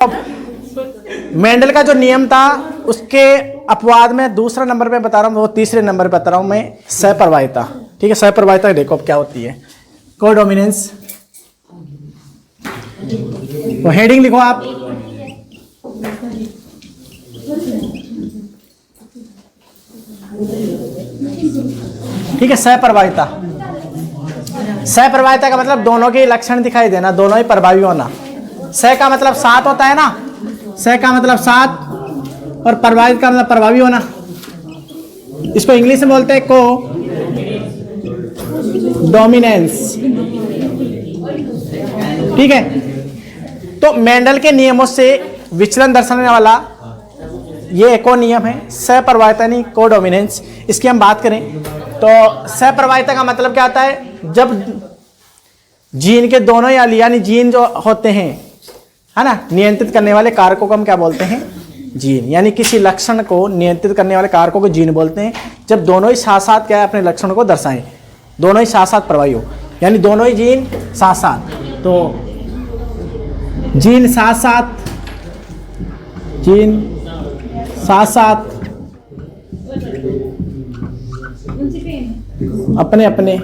Mendel का जो नियम था उसके अपवाद में दूसरा नंबर पे बता रहा हूँ, वो तीसरे नंबर पे बता रहा हूँ मैं, सहप्रवाहिता। ठीक है, सहप्रवाहिता देखो अब क्या होती है। कोडोमिनेंस, तो हेडिंग लिखो आप, ठीक है। सहप्रवाहिता, सहप्रवाहिता का मतलब दोनों के लक्षण दिखाई देना, दोनों ही प्रभावी होना। सह का मतलब साथ होता है ना, सह का मतलब साथ, और प्रभावित का मतलब प्रभावी होना। इसको इंग्लिश में बोलते हैं को डोमिनेंस। ठीक है, तो मेंडल के नियमों से विचलन दर्शाने वाला ये एक और नियम है, सहप्रवाहिता नहीं को डोमिनेंस। इसकी हम बात करें तो सहप्रवाहिता का मतलब क्या आता है, जब जीन के दोनों यानी जीन जो होते हैं, है ना, नियंत्रित करने वाले कारकों को हम क्या बोलते हैं, जीन। यानी किसी लक्षण को नियंत्रित करने वाले कारकों को जीन बोलते हैं, जब दोनों ही साथ साथ क्या है अपने लक्षणों को दर्शाएं, दोनों ही साथ साथ प्रभावी हो, यानी दोनों ही जीन साथ साथ। तो जीन साथ साथ, जीन साथ साथ अपने अपने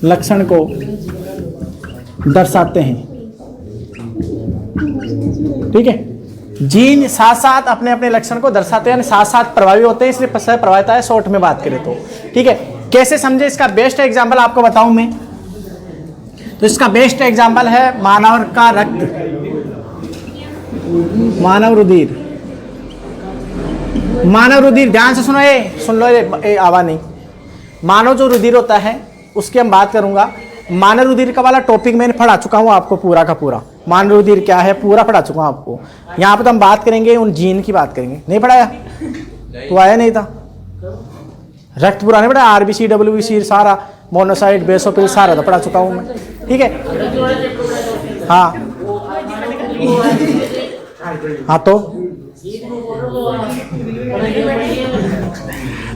लक्षण को दर्शाते हैं। ठीक है, जीन साथ साथ अपने अपने लक्षण को दर्शाते हैं, साथ साथ प्रभावी होते हैं, इसलिए सहप्रवाहिता है शॉर्ट में बात करें तो। ठीक है, कैसे समझे, इसका बेस्ट एग्जांपल आपको बताऊं मैं, तो इसका बेस्ट एग्जांपल है मानव का रक्त, मानव रुधिर। मानव रुधिर, ध्यान से सुनो, सुन लो, आवाज नहीं। मानव जो रुधिर होता है उसकी हम बात करूंगा। मानव रुधिर का वाला टॉपिक मैंने पढ़ा चुका हूं आपको पूरा का पूरा, मानव रुधिर क्या है पूरा पढ़ा चुका हूं आपको। यहाँ पे तो हम बात करेंगे उन जीन की बात करेंगे। नहीं पढ़ाया तो आया नहीं था, रक्त पूरा नहीं पढ़ा, आरबीसी डब्ल्यूबीसी सारा, मोनोसाइट बेसोफिल सारा तो पढ़ा चुका हूं मैं। ठीक है, हाँ हाँ,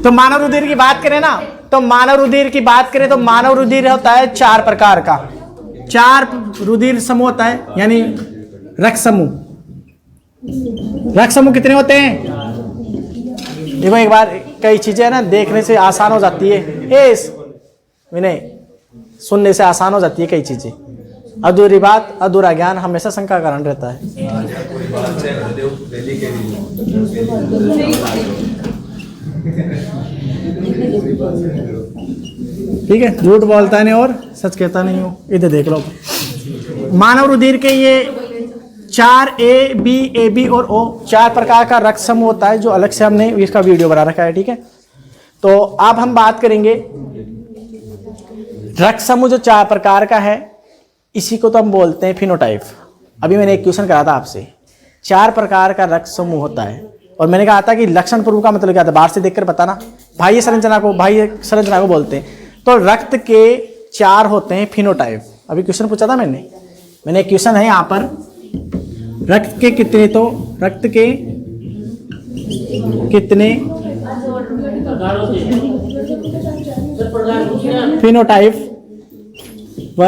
तो मानव रुधिर की बात करें ना, तो मानव रुधिर की बात करें तो मानव रुधिर होता है 4 प्रकार का, 4 रुधिर समूह होता है, यानी रक्त समूह। रक्त समूह कितने होते हैं, देखो एक बार, कई चीजें ना देखने से आसान हो जाती है, विनय सुनने से आसान हो जाती है कई चीजें, अधूरी बात अधूरा ज्ञान हमेशा शंका कारण रहता है। ठीक है, झूठ बोलता नहीं और सच कहता नहीं हो, इधर देख लो। मानव रुधिर के ये 4 ए बी और ओ 4 प्रकार का रक्त समूह होता है, जो अलग से हमने इसका वीडियो बना रखा है। ठीक है, तो अब हम बात करेंगे रक्त समूह जो 4 प्रकार का है, इसी को तो हम बोलते हैं फिनोटाइप। अभी मैंने एक क्वेश्चन करा था आपसे, 4 प्रकार का रक्त समूह होता है, और मैंने कहा था कि लक्षण पूर्व का मतलब क्या था, बाहर से देखकर बताना, बाह्य संरचना को बोलते हैं। तो रक्त के 4 होते हैं फिनोटाइप। अभी क्वेश्चन पूछा था मैंने एक क्वेश्चन है यहाँ पर, रक्त के कितने, तो रक्त के कितने फिनोटाइप व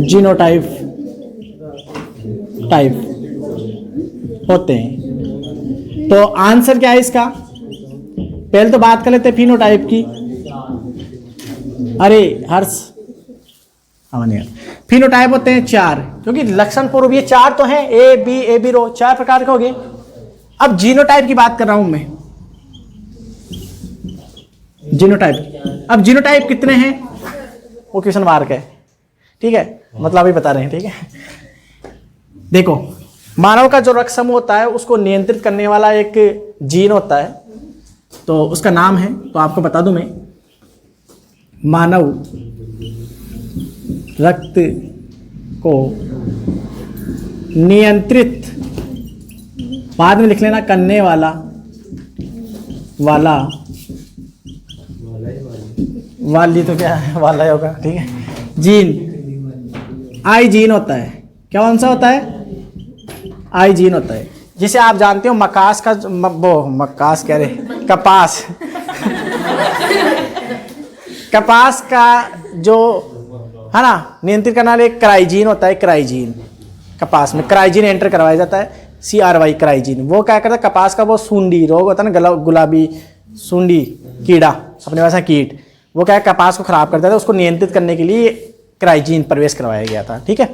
जीनोटाइप होते हैं। तो आंसर क्या है इसका, पहले तो बात कर लेते हैं फिनोटाइप की। अरे हर्ष, फिनोटाइप होते हैं 4, क्योंकि लक्षण पूर्व ये 4 तो हैं, ए बी रो 4 प्रकार के हो गए। अब जीनोटाइप की बात कर रहा हूं मैं, जीनोटाइप। अब जीनोटाइप कितने हैं वो क्वेश्चन मार्क है। ठीक है, मतलब अभी बता रहे हैं। ठीक है, देखो मानव का जो रक्त समूह होता है उसको नियंत्रित करने वाला एक जीन होता है, तो उसका नाम है, तो आपको बता दूं मैं, मानव रक्त को नियंत्रित, बाद में लिख लेना, करने वाला वाली तो क्या है, वाला होगा। ठीक है, जीन, आई जीन होता है। क्या कौन सा होता है, आई जीन होता है। जिसे आप जानते हो मकास का मकास कह रहे, कपास कपास का जो है ना, नियंत्रित करने वाले क्राइजीन होता है, क्राइजीन कपास में क्राइजीन एंटर करवाया जाता है, CRY क्राइजीन। वो क्या करता है, कपास का वो सूंडी रोग होता है ना, गुलाबी सूंडी कीड़ा, अपने पास है कीट, वो क्या है कपास को खराब करता था, उसको नियंत्रित करने के लिए क्राइजीन प्रवेश करवाया गया था। ठीक है,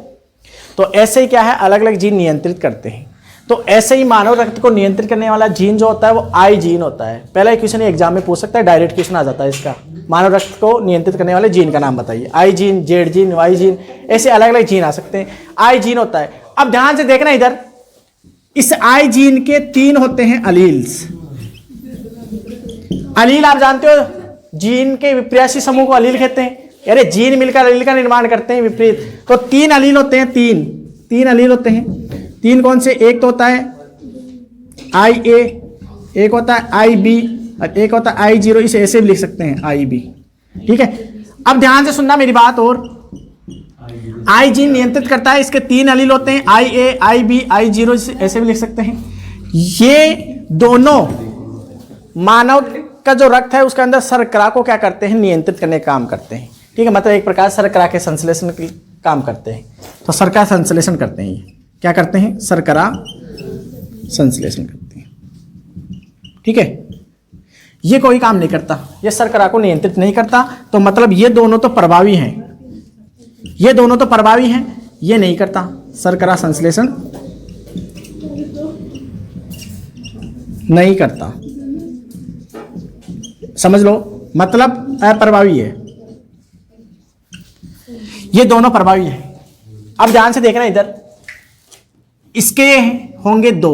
तो ऐसे ही क्या है, अलग अलग जीन नियंत्रित करते हैं। तो ऐसे ही मानव रक्त को नियंत्रित करने वाला जीन जो होता है वो आई जीन होता है। पहला क्वेश्चन एग्जाम में पूछ सकता है, डायरेक्ट क्वेश्चन आ जाता है इसका, मानव रक्त को नियंत्रित करने वाले जीन का नाम बताइए। I gene, Z gene, Y gene, ऐसे अलग अलग जीन आ सकते हैं। आई जीन होता है, अब ध्यान से देखना इधर, इस आई जीन के 3 होते हैं अलील्स। अलील आप जानते हो, जीन के विपरीत समूह को अलील कहते हैं। अरे जीन मिलकर अलील का निर्माण करते हैं विपरीत, तो 3 अलील होते हैं, 3 अलील होते हैं। 3 कौन से, एक तो होता है IA, एक होता है IB और एक होता है I0, इसे ऐसे भी लिख सकते हैं IB। ठीक है, अब ध्यान से सुनना मेरी बात, और आई जीन नियंत्रित करता है, इसके 3 अलील होते हैं, IA, IB, I0, ऐसे भी लिख सकते हैं। ये दोनों मानव का जो रक्त है उसके अंदर शर्करा को क्या करते हैं, नियंत्रित करने का काम करते हैं। ठीक है, मतलब एक प्रकार शर्करा के संश्लेषण के काम करते हैं। तो शर्करा संश्लेषण करते हैं, ये क्या करते हैं, शर्करा संश्लेषण करते हैं। ठीक है, ये कोई काम नहीं करता, ये शर्करा को नियंत्रित नहीं करता, तो मतलब ये दोनों तो प्रभावी हैं, ये दोनों तो प्रभावी हैं, ये नहीं करता, शर्करा संश्लेषण नहीं करता, समझ लो, मतलब अप्रभावी है, ये दोनों प्रभावी हैं। अब ध्यान से देखना इधर, इसके होंगे 2,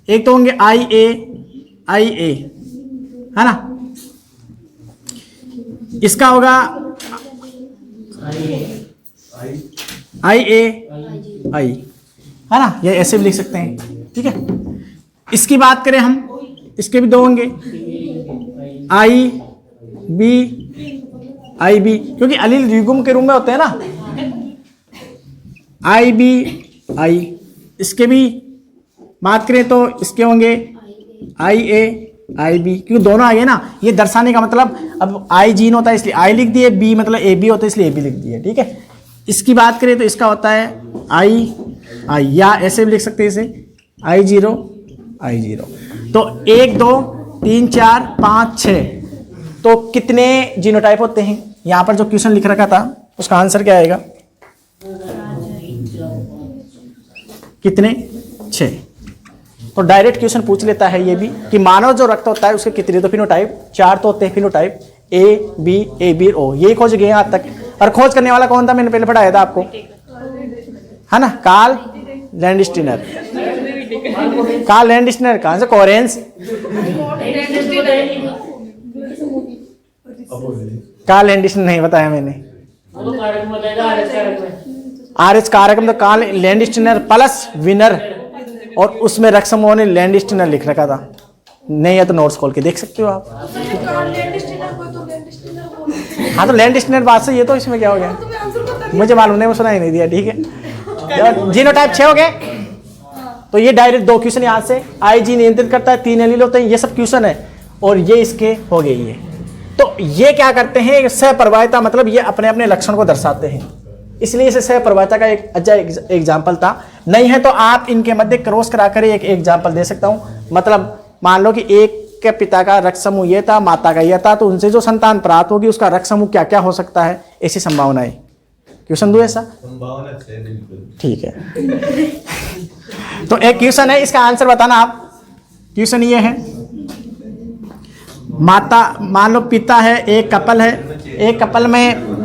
एक तो होंगे IA, है ना, इसका होगा IA, है ना, ये ऐसे भी लिख सकते हैं। ठीक है, इसकी बात करें हम, इसके भी 2 होंगे, IB, क्योंकि अलील द्विगुम के रूप में होते हैं ना, IB, इसके भी बात करें तो इसके होंगे IA, IB, क्योंकि दोनों आ गए ना, ये दर्शाने का मतलब, अब I जीन होता है इसलिए I लिख दिए, B मतलब AB होता है इसलिए AB लिख दिए। ठीक है, इसकी बात करें तो इसका होता है I, या ऐसे भी लिख सकते हैं इसे I0। तो 1 2 3 4 5 6, तो कितने जीनोटाइप होते हैं? यहाँ पर जो क्वेश्चन लिख रखा था उसका आंसर क्या आएगा, कितने, 6। तो डायरेक्ट क्वेश्चन पूछ लेता है ये भी कि मानव जो रक्त होता है उसके कितने तो फिनोटाइप, 4 तो होते हैं फिनोटाइप, A B और O, यही खोज गए आज तक। और खोज करने वाला कौन था, मैंने पहले पढ़ाया था आपको, है ना, कार्ल लैंडस्टीनर। कार्ल लैंडस्टीनर कहां से, कोरेंस, कार्ल लैंडस्टीनर नहीं बताया मैंने, RH कारक में तो कार्ल लैंडस्टीनर प्लस विनर, और उसमें रक्त समूह ने लैंडस्टीनर लिख रखा था। नहीं है तो नोट्स खोल के देख सकते हो आप। हाँ तो लैंडस्टीनर बात से, ये तो इसमें क्या हो गया, मुझे मालूम नहीं, मैं सुना ही नहीं दिया। ठीक है, जीनोटाइप 6 हो गए, तो ये डायरेक्ट 2 क्वेश्चन यहाँ से, आई जी नियंत्रित करता है, 3 एलील होते हैं, ये सब क्वेश्चन है, और ये इसके हो गए। ये तो ये क्या करते हैं, सहप्रभाविता, मतलब ये अपने अपने लक्षण को दर्शाते हैं, इसलिए इसे सहप्रभाविता का एक अच्छा एग्जाम्पल था। नहीं है तो आप इनके मध्य क्रॉस कराकर एक एग्जाम्पल दे सकता हूँ। मतलब मान लो कि एक के पिता का रक्त समूह ये था, माता का यह था, तो उनसे जो संतान प्राप्त होगी उसका रक्त समूह क्या क्या हो सकता है, ऐसी संभावनाएं। क्वेश्चन दो ऐसा, ठीक है। तो एक क्वेश्चन है, इसका आंसर बताना आप। क्वेश्चन ये है, माता, मान लो पिता है, एक कपल है, एक कपल में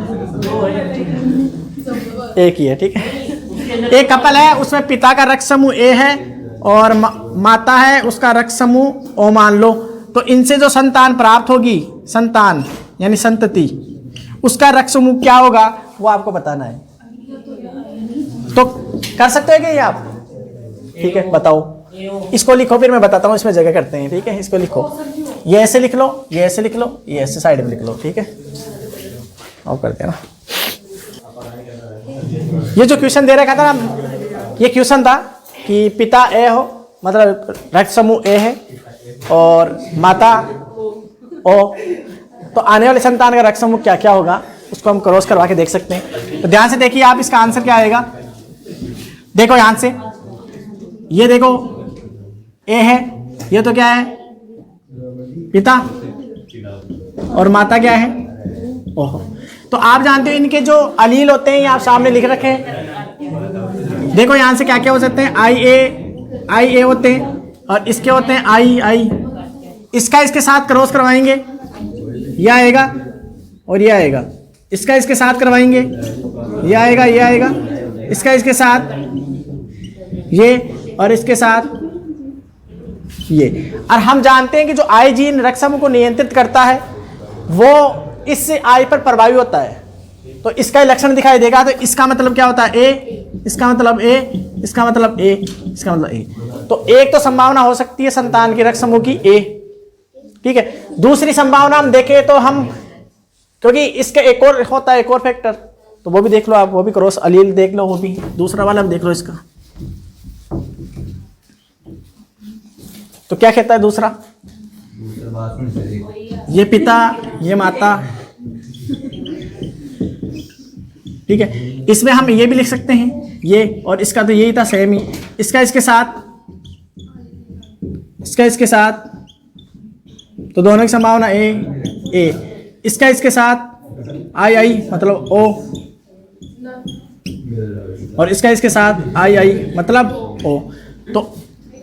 एक ही है, ठीक है, एक कपल है, उसमें पिता का रक्त समूह ए है और माता है, उसका रक्त समूह ओ मान लो। तो इनसे जो संतान प्राप्त होगी, संतान यानी संतति, उसका रक्त समूह क्या होगा वो आपको बताना है। तो कर सकते हैं क्या ये आप? ठीक है, बताओ, इसको लिखो, फिर मैं बताता हूँ, इसमें जगह करते हैं। ठीक है, इसको लिखो, ये ऐसे लिख लो, ये ऐसे लिख लो, ये ऐसे साइड में लिख लो। ठीक है, और करते हैं ना। ये जो क्वेश्चन दे रखा था ना, ये क्वेश्चन था कि पिता ए हो, मतलब रक्त समूह ए है, और माता ओ, तो आने वाले संतान का रक्त समूह क्या क्या होगा, उसको हम क्रॉस करवा के देख सकते हैं। तो ध्यान से देखिए आप, इसका आंसर क्या आएगा। देखो यहां से, ये देखो ए है, ये तो क्या है पिता, और माता क्या है ओहो। तो आप जानते हो इनके जो अलील होते हैं ये आप सामने लिख रखे हैं। देखो यहां से क्या क्या हो सकते हैं, आई ए होते हैं, और इसके होते हैं आई। इसका इसके साथ क्रॉस करवाएंगे, यह आएगा और यह आएगा। इसका इसके साथ करवाएंगे, यह आएगा, यह आएगा। इसका इसके साथ ये, और इसके साथ ये। और हम जानते हैं कि जो आई जीन रक्त समूह को नियंत्रित करता है वो इस आई पर प्रभावी होता है। तो इसका लक्षण दिखाई देगा। तो इसका मतलब क्या होता है, ए, इसका मतलब ए, इसका मतलब ए, इसका मतलब ए। तो एक तो संभावना हो सकती है संतान की रक्त समूह की ए, ठीक है। दूसरी संभावना हम देखें तो हम, क्योंकि इसका एक और होता है, एक और फैक्टर, तो वो भी देख लो आप, वो भी क्रॉस अलील देख लो, वो भी दूसरा वाला देख लो इसका। तो क्या कहता है दूसरा, ये पिता, ये माता, ठीक है। इसमें हम ये भी लिख सकते हैं ये, और इसका तो यही था सेम ही। इसका इसके साथ, इसका इसके साथ, तो दोनों की संभावना ए। इसका इसके साथ आई मतलब ओ, और इसका इसके साथ आई मतलब ओ। तो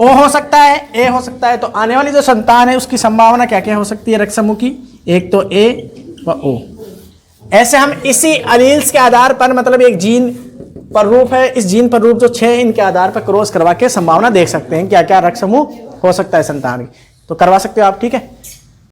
ओ हो सकता है, ए हो सकता है। तो आने वाली जो संतान है उसकी संभावना क्या क्या हो सकती है रक्त समूह की, एक तो ए व ओ। ऐसे हम इसी अलील्स के आधार पर, मतलब एक जीन पर रूप है, इस जीन पर रूप जो 6 इनके आधार पर क्रॉस करवा के संभावना देख सकते हैं क्या क्या रक्त समूह हो सकता है संतान की। तो करवा सकते हो आप, ठीक है।